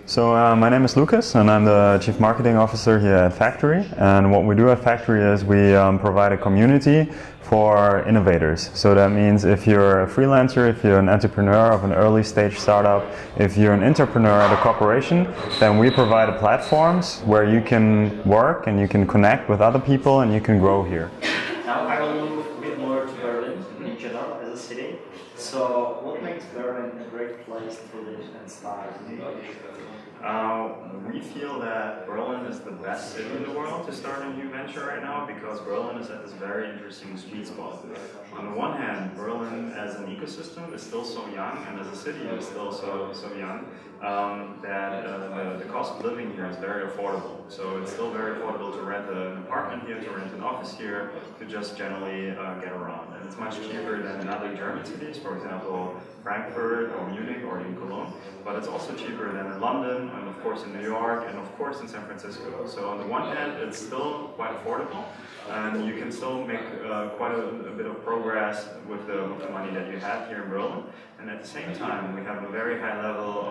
My name is Lucas, and I'm the Chief Marketing Officer here at Factory. And what we do at Factory is we provide a community for innovators. So that means if you're a freelancer, if you're an entrepreneur of an early stage startup, if you're an entrepreneur at a corporation, then we provide platforms where you can work and you can connect with other people and you can grow here. Now I will move a bit more to Berlin in general as a city. So what makes Berlin a great place to live and start? We feel that Berlin is the best city in the world to start a new venture right now because Berlin is at this very interesting sweet spot. On the one hand, Berlin as an ecosystem is still so young, and as a city is still so young, that the cost of living here is very affordable. So it's still very affordable to rent an apartment here, to rent an office here, to just generally get around. And it's much cheaper than in other German cities, for example, Frankfurt or Munich or even Cologne, but it's also cheaper than in London, and of course in New York, and of course in San Francisco. So on the one hand, it's still quite affordable, and you can still make quite a bit of progress with the money that you have here in Berlin. And at the same time, we have a very high level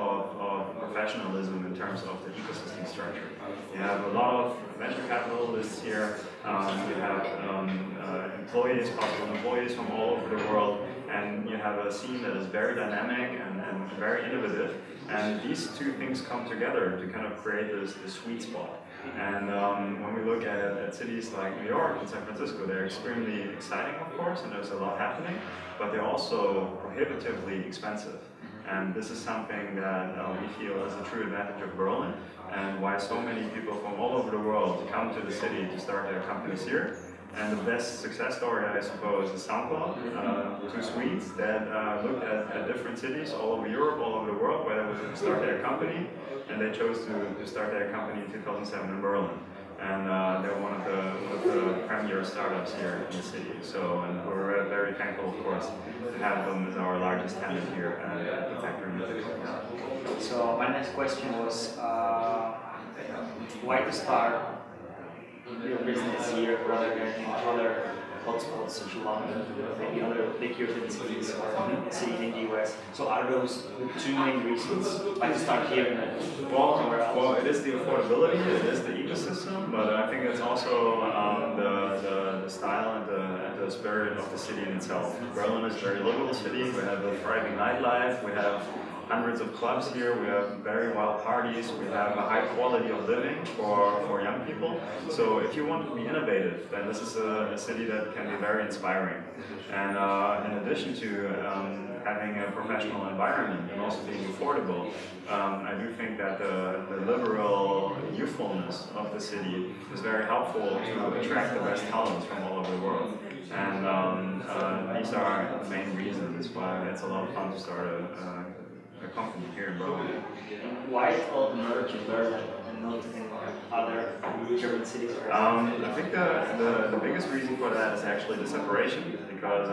of professionalism in terms of the ecosystem structure. You have a lot of venture capitalists here, you have employees, possible employees from all over the world, and you have a scene that is very dynamic and very innovative. And these two things come together to kind of create this sweet spot. And when we look at cities like New York and San Francisco, they're extremely exciting, of course, and there's a lot happening, but they're also prohibitively expensive. And this is something that we feel is a true advantage of Berlin, and why so many people from all over the world come to the city to start their companies here. And the best success story, I suppose, is SoundCloud, two Swedes that looked at different cities all over Europe, all over the world, where they would start their company, and they chose to start their company in 2007 in Berlin. And they're one of the premier startups here in the city. So, and we're very thankful, of course, to have them as our largest tenant here at the Factory Music. So my next question was, why to start your business here rather than in other hotspots such as London, maybe other big European cities or cities in the US? So are those the two main reasons why to start here and somewhere else? Well, it is the affordability, it is the ecosystem, but I think it's also the style and the spirit of the city in itself. Berlin is a very livable city. We have a thriving nightlife. We have hundreds of clubs here, we have very wild parties, we have a high quality of living for young people. So if you want to be innovative, then this is a city that can be very inspiring. And in addition to having a professional environment and also being affordable, I do think that the liberal youthfulness of the city is very helpful to attract the best talents from all over the world. And these are the main reasons why it's a lot of fun to start a company here in Berlin. Why is all the merge in Berlin and not in other German cities? I think the biggest reason for that is actually the separation, because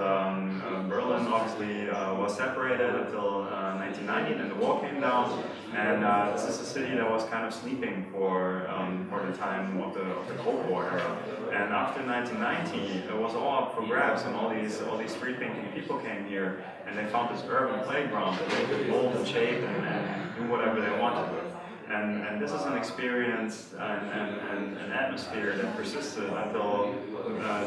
Berlin obviously was separated until 1990, then the wall came down, and this is a city that was kind of sleeping for the time of the Cold War era. And after 1990, it was all up for grabs, and all these free-thinking people came here, and they found this urban playground that they could mold and shape and do whatever they wanted with. And this is an experience and an atmosphere that persisted until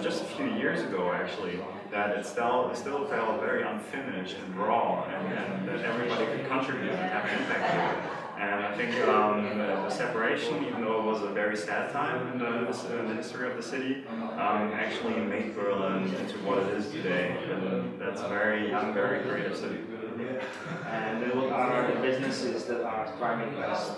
just a few years ago, actually, that it still felt very unfinished and raw, and that everybody could contribute and have an impact here. And I think the separation, even though it was a very sad time in the history of the city, actually made Berlin into what it is today. And that's a very young, very creative city. And what are the businesses that are thriving best?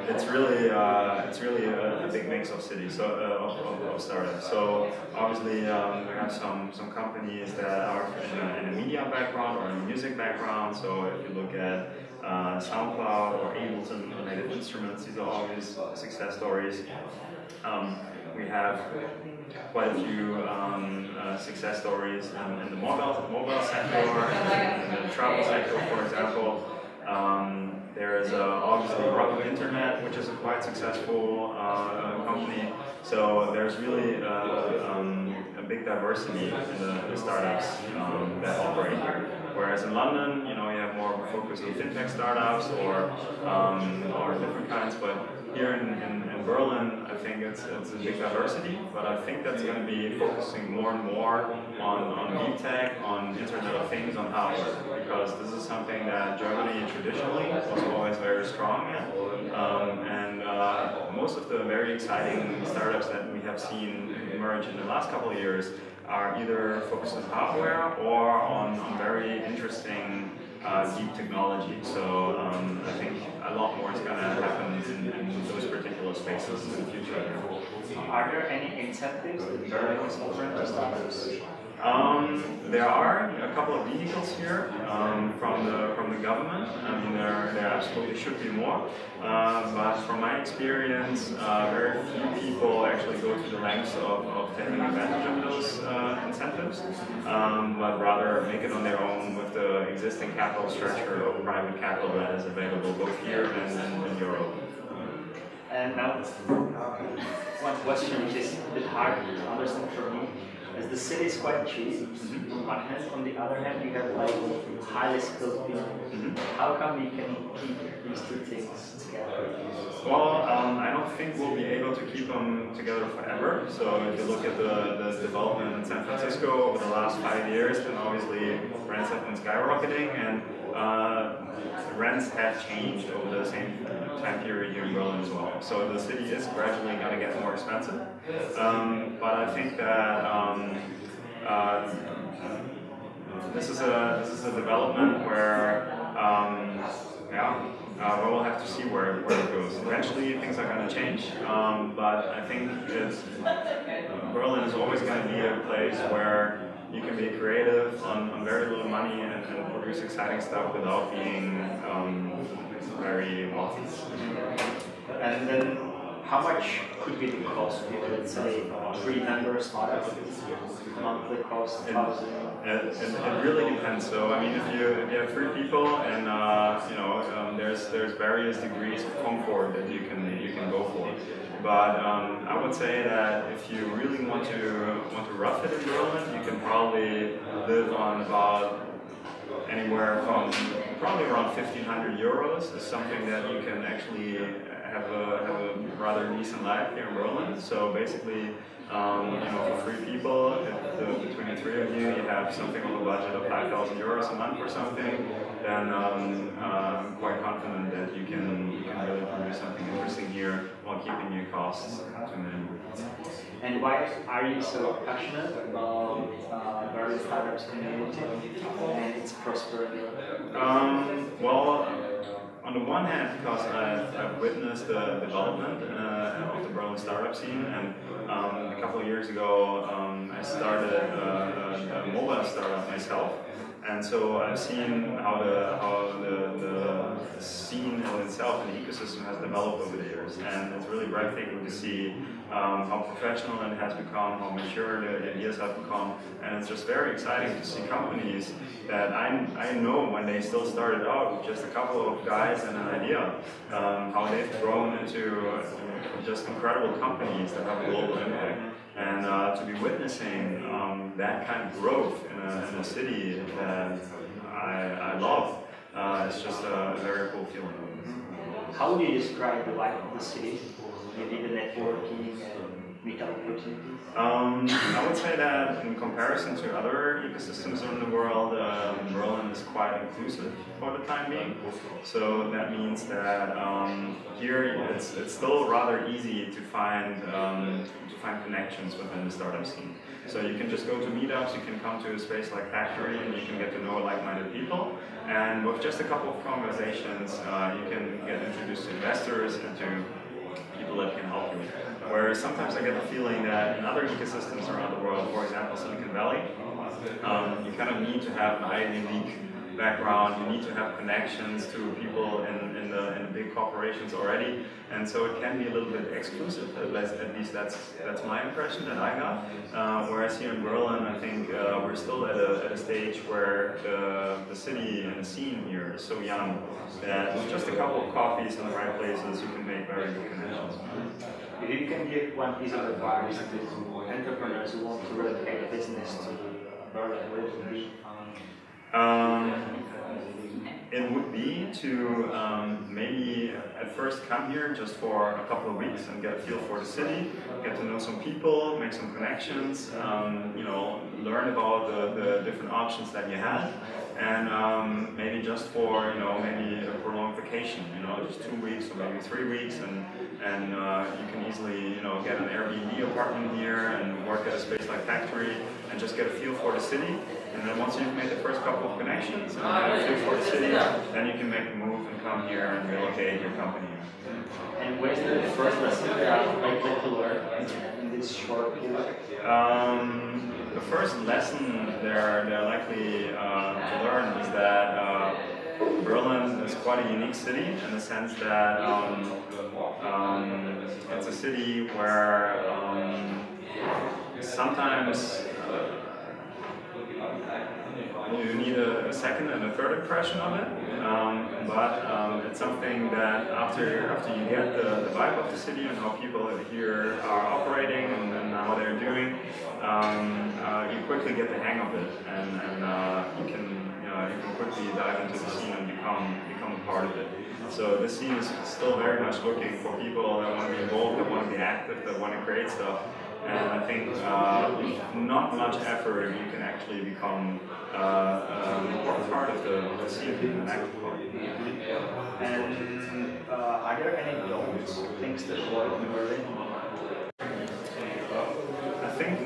It's really a big mix of cities, of startups. So obviously we have some companies that are in a media background or in a music background. So if you look at SoundCloud or Ableton related instruments, these are always success stories. We have quite a few success stories in the mobile sector and in the travel sector, for example. There is obviously Rocket Internet, which is a quite successful company. So there's really a big diversity in the startups that operate here. Whereas in London, you have more of a focus on fintech startups or different kinds. But here in Berlin, I think it's a big diversity. But I think that's going to be focusing more and more on deep tech, on Internet of Things, on hardware, because this is something that Germany traditionally was always very strong in. Most of the very exciting startups that we have seen emerge in the last couple of years are either focused on hardware or on very interesting deep technology. So I think a lot more is going to happen in those particular spaces in the future. Are there any incentives that Berlin is offering to startups? There are a couple of vehicles here from the government. I mean, there absolutely should be more. But from my experience, very few people actually go to the lengths of taking advantage of those incentives, but rather make it on their own with the existing capital structure of private capital that is available both here and in Europe. And now, one question which is a bit hard to understand for me. As the city is quite cheap, on one hand, on the other hand, you have like highly skilled people. How come we can keep these two things together? Well, I don't think we'll be able to keep them together forever. So if you look at the development in San Francisco over the last 5 years, then obviously rents have been skyrocketing, and rents have changed over the same time period here in Berlin as well. So the city is gradually going to get more expensive. But I think that this is a development where we'll have to see where it goes. Eventually things are going to change, but I think Berlin is always going to be a place where you can be creative on very little money and produce exciting stuff without being very wealthy. And then how much could be the cost for, let's say, 3 members startup? Monthly cost, it really depends. So I mean, if you have 3 people and there's various degrees of comfort that you can go for. But I would say that if you really want to rough it in Berlin, you can probably live on about anywhere from probably around 1,500 euros is something that you can actually have a rather decent life here in Berlin. So basically, for 3 people, between the 3 of you, you have something of a budget of 5,000 euros a month or something, then I'm quite confident that you can really produce something interesting here while keeping your costs to a minimum. And why are you so passionate about Berlin startups community and its prosperity? Well, on the one hand, because I've witnessed the development of the Berlin startup scene, and a couple of years ago I started a mobile startup myself, and so I've seen how the scene in itself and the ecosystem has developed over the years, and it's really breathtaking to see how professional it has become, how mature the ideas have become, and it's just very exciting to see companies that I know when they still started out with just a couple of guys and an idea, how they've grown into just incredible companies that have a global impact. And to be witnessing that kind of growth in a city that I love, it's just a very cool feeling. How would you describe the life of the city? Maybe the networking and meetup opportunities? I would say that in comparison to other ecosystems in the world, Berlin is quite inclusive for the time being. So that means that here it's still rather easy to find connections within the startup scene. So you can just go to meetups, you can come to a space like Factory, and you can get to know like-minded people. And with just a couple of conversations, you can get introduced to investors and to people that can help you. Whereas sometimes I get the feeling that in other ecosystems around the world, for example Silicon Valley, you kind of need to have an Ivy League background, you need to have connections to people in the big corporations already, and so it can be a little bit exclusive, at least that's my impression that I got. Whereas here in Berlin, I think we're still at a stage where the city and the scene here is so young that with just a couple of coffees in the right places, you can make very good connections. If you can give one piece of advice to entrepreneurs who want to relocate a business to Berlin, what would it be? Um, it would be to maybe at first come here just for a couple of weeks and get a feel for the city, get to know some people, make some connections, you know, learn about the different options that you have, and maybe just for, you know, maybe a prolonged vacation, you know, just 2 weeks or maybe 3 weeks, and you can easily, you know, get an Airbnb apartment here and work at a space like Factory and just get a feel for the city. And then once you've made the first couple of connections and get a feel for the city, then you can make the move and come here and relocate your company. And where's the first lesson that I get to learn in this short period? The first lesson they're likely to learn is that Berlin is quite a unique city in the sense that it's a city where sometimes you need a second and a third impression of it, but it's something that after you get the vibe of the city and how people here are operating and how they're doing, you quickly get the hang of it, and you can quickly dive into the scene and become a part of it. So this scene is still very much looking for people that want to be involved, that want to be active, that want to create stuff. And I think with not much effort, you can actually become an important part of the scene and an active part. And are there any don'ts, things that avoid in Berlin? I think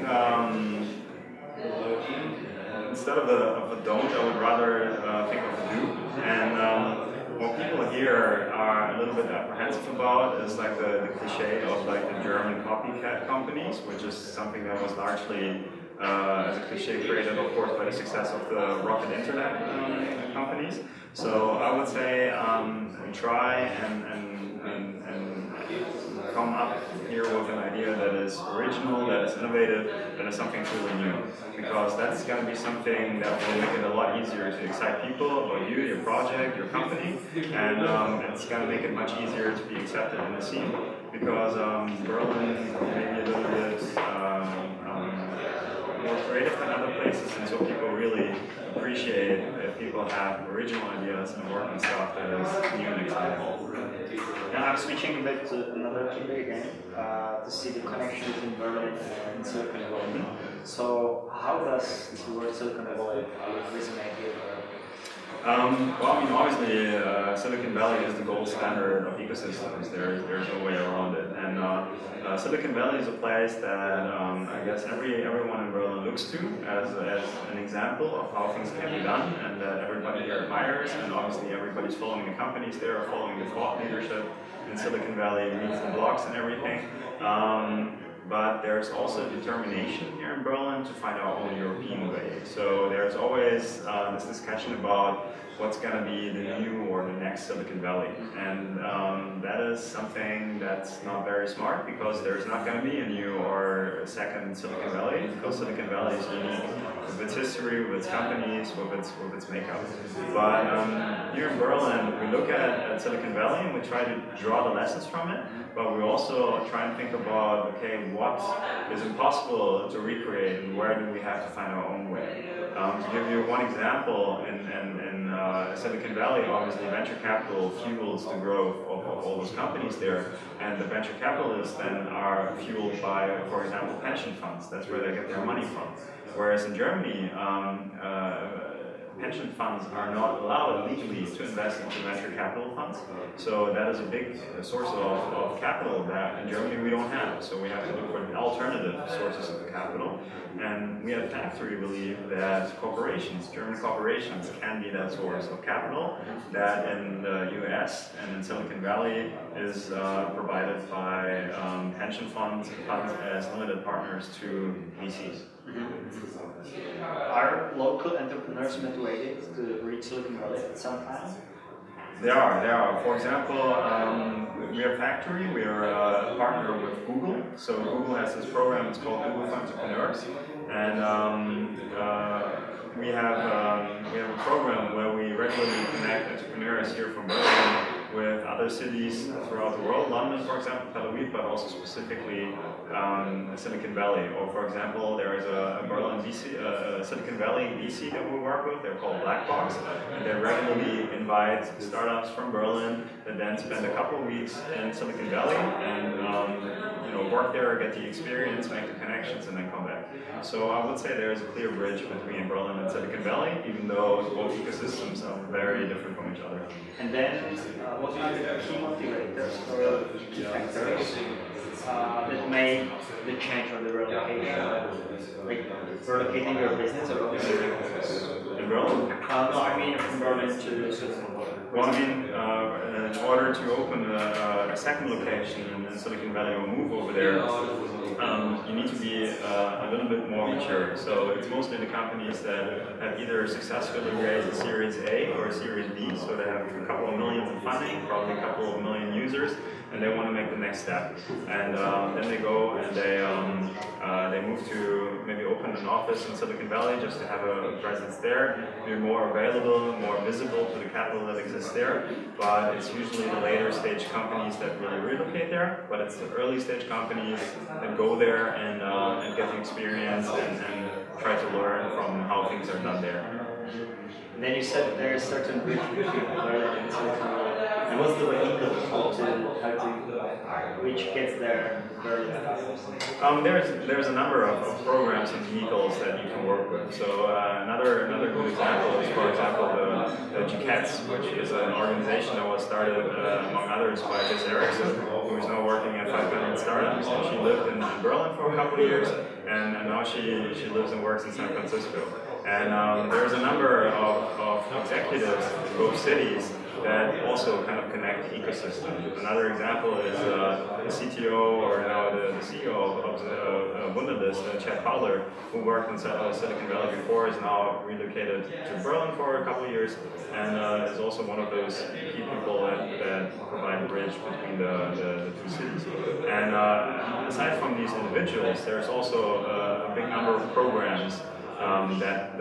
instead of a don't, I would rather think of a do. And what people here are a little bit apprehensive about is like the cliche of like the German copycat companies, which is something that was largely as a cliche created, of course, by the success of the rocket internet companies. So I would say try and come up here with an idea that is original, that is innovative, that is something truly new. Because that's going to be something that will make it a lot easier to excite people about you, your project, your company, and it's going to make it much easier to be accepted in the scene. Because Berlin may be a little bit more creative than other places, and so people really appreciate if people have original ideas and work on stuff that is new and exciting. Now I'm switching a bit to another topic again, to see the connection between Berlin and Silicon Valley. So how does the word Silicon Valley resonate here? Well, I mean, obviously, Silicon Valley is the gold standard of ecosystems. There's no way around it. And Silicon Valley is a place that I guess everyone in Berlin looks to as an example of how things can be done, and that everybody here admires. And obviously, everybody's following the companies there, following the thought leadership in Silicon Valley, reads the blogs and everything. But there's also determination here in Berlin to find our own European way. So there's always this discussion about what's going to be the new or the next Silicon Valley. And that is something that's not very smart, because there's not going to be a new or a second Silicon Valley, because Silicon Valley is unique with its history, with its companies, with its makeup. But here in Berlin, we look at Silicon Valley and we try to draw the lessons from it, but we also try and think about, okay, what is impossible to recreate and where do we have to find our own way? To give you one example, in Silicon Valley, obviously venture capital fuels the growth of all those companies there, and the venture capitalists then are fueled by, for example, pension funds. That's where they get their money from. Whereas in Germany, pension funds are not allowed legally to invest into venture capital funds. So that is a big source of capital that in Germany we don't have. So we have to look for alternative sources of capital. And we at Factory believe that corporations, German corporations, can be that source of capital that in the US and in Silicon Valley is provided by pension funds as limited partners to VCs. Are local entrepreneurs motivated to reach Silicon Valley at some time? They are. For example, we are Factory. We are a partner with Google. So Google has this program. It's called Google for Entrepreneurs, and we have a program where we regularly connect entrepreneurs here from Berlin with other cities throughout the world, London, for example, Tel Aviv, but also specifically Silicon Valley. Or for example, there is a Berlin VC, Silicon Valley VC that we work with. They're called Black Box, and they regularly invite startups from Berlin that then spend a couple of weeks in Silicon Valley and work there, get the experience, make the connections, and then come back. So I would say there is a clear bridge between Berlin and Silicon Valley, even though both ecosystems are very different from each other. And then, what are the key motivators or key factors that made the change or the relocation? Like relocating your business or relocating your business? In Berlin? No, I mean from Berlin to Switzerland. Well, I mean, in order to open a second location in Silicon Valley or move over there, you need to be a little bit more mature. So it's mostly the companies that have either successfully raised a Series A or a Series B, so they have a couple of millions in funding, probably a couple of million users, and they want to make the next step. And then they go and they move to maybe open an office in Silicon Valley just to have a presence there, be more available, more visible to the capital that exists there. But it's usually the later stage companies that really relocate there, but it's the early stage companies that go there and get the experience and try to learn from how things are done there. And then you said there is certain bridge between Berlin and Silicon Valley. And what's the vehicle which gets there Berlin? There's a number of programs and vehicles that you can work with. So another good example is, for example, the GCATS, which is an organization that was started among others by Jess Erickson, who is now working at 500 startups. And she lived in Berlin for a couple of years, and now she lives and works in San Francisco. And there's a number of executives in both cities that also kind of connect the ecosystem. Another example is the CTO or now the CEO of Wunderlist, Chad Fowler, who worked in Silicon Valley before, is now relocated to Berlin for a couple of years, and is also one of those key people that provide a bridge between the two cities. And aside from these individuals, there's also a big number of programs that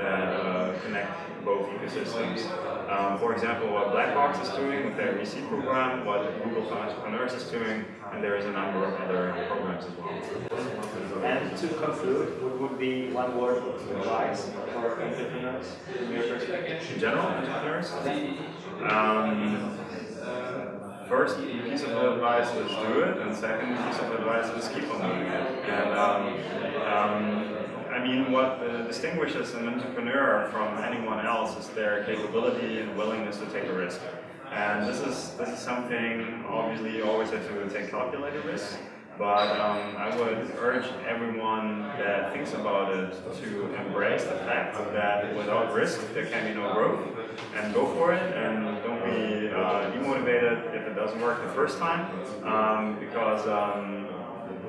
connect both ecosystems. For example, what Black Box is doing with their VC program, what Google for Entrepreneurs is doing, and there is a number of other programs as well. And to conclude, what would be one word of advice for entrepreneurs from your perspective? In general, entrepreneurs? First piece of advice is do it, and second piece of advice is keep on doing it. And I mean, what distinguishes an entrepreneur from anyone else is their capability and willingness to take a risk. And this is something, obviously, you always have to take calculated risks. But I would urge everyone that thinks about it to embrace the fact that without risk there can be no growth, and go for it, and don't be demotivated if it doesn't work the first time, because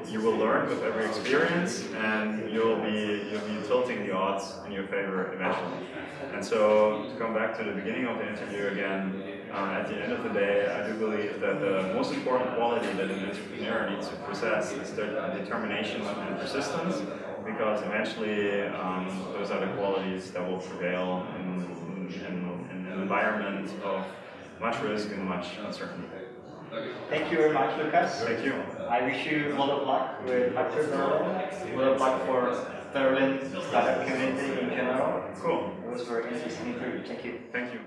you will learn with every experience, and you'll be tilting the odds in your favor eventually. And so, to come back to the beginning of the interview again, at the end of the day, I do believe that the most important quality that an entrepreneur needs to possess is determination and persistence, because eventually those are the qualities that will prevail in an environment of much risk and much uncertainty. Thank you very much, Lucas. Thank you. I wish you a lot of luck with Factor Berlin, a lot of luck for Berlin startup community in general. Cool. It was very interesting interview. Thank you. Thank you.